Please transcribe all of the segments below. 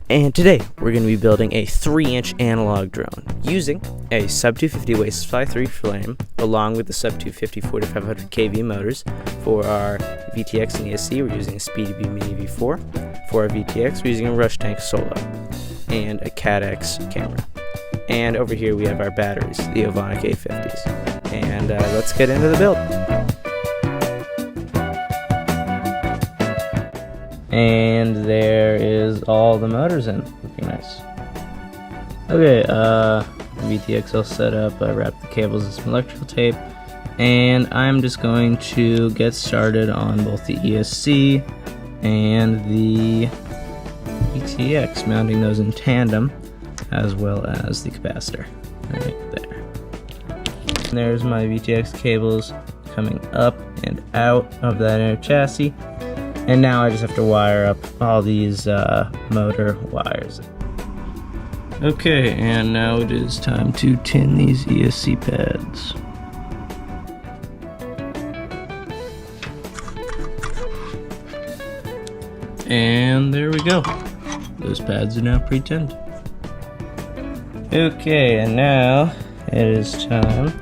And today, we're going to be building a 3-inch analog drone using a Sub250 Wasefly 3 flame along with the Sub250 4500 kV motors. For our VTX and ESC, we're using a SpeedyBee Mini V4. For our VTX, we're using a Rush Tank Solo and a Cat-X camera. And over here we have our batteries, the Ovonic 850s. And let's get into the build. And there is all the motors in, looking nice. Okay, VTX all set up. I wrapped the cables in some electrical tape, and I'm just going to get started on both the ESC and the VTX, mounting those in tandem, as well as the capacitor, right there. And there's my VTX cables coming up and out of that inner chassis. And now I just have to wire up all these motor wires. Okay, and now it is time to tin these ESC pads. And there we go. Those pads are now pre-tinned. Okay, and now it is time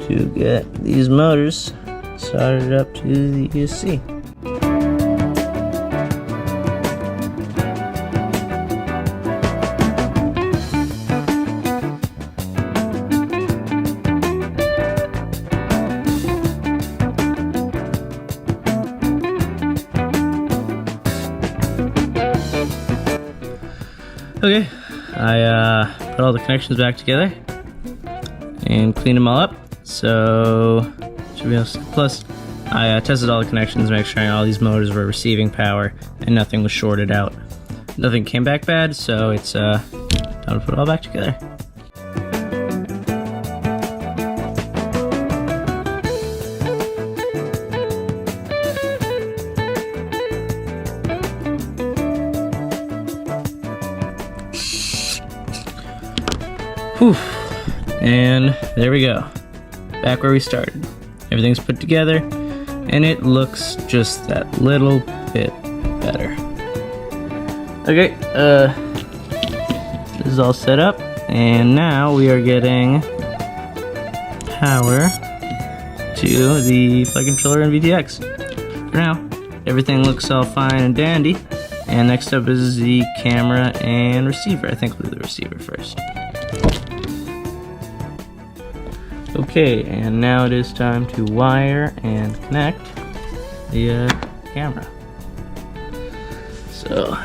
to get these motors soldered up to the ESC. Okay, I put all the connections back together and cleaned them all up, so should be able to. Plus, I tested all the connections to make sure all these motors were receiving power and nothing was shorted out. Nothing came back bad, so it's time to put it all back together. Whew. And there we go, back where we started. Everything's put together and it looks just that little bit better. Okay, this is all set up, and now we are getting power to the flight controller and VTX. For now, everything looks all fine and dandy, and next up is the camera and receiver. I think we'll do the receiver first. Okay, and now it is time to wire and connect the camera. So,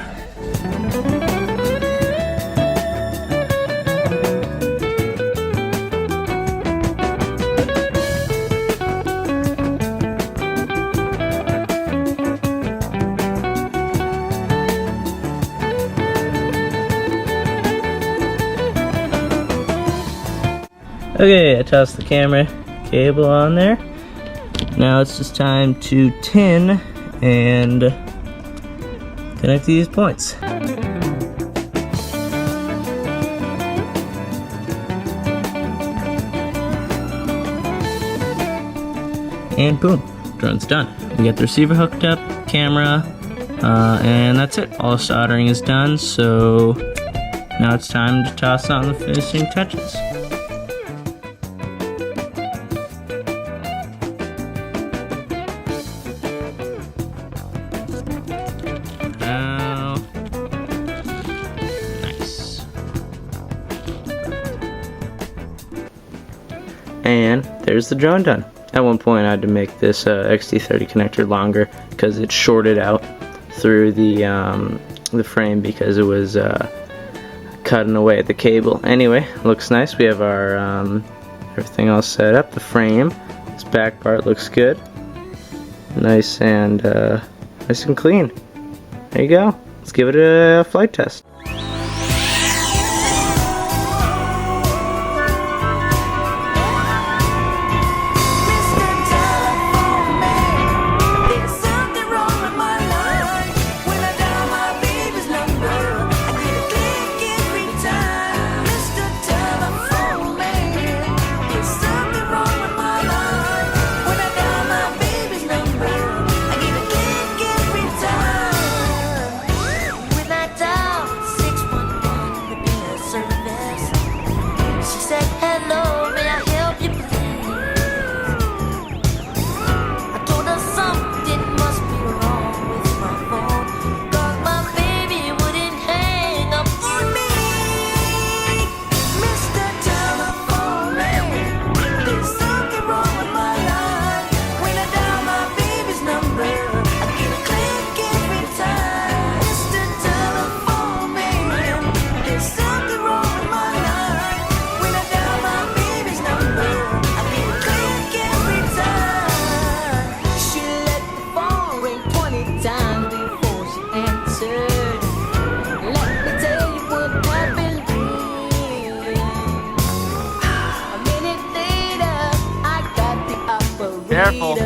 okay, I tossed the camera cable on there. Now it's just time to tin and connect these points. And boom, drone's done. We got the receiver hooked up, camera, and that's it. All soldering is done, so now it's time to toss on the finishing touches. And there's the drone done. At one point I had to make this XT30 connector longer because it shorted out through the frame because it was cutting away at the cable. Anyway, looks nice. We have our everything all set up. The frame, this back part looks good. Nice and clean. There you go. Let's give it a flight test. careful.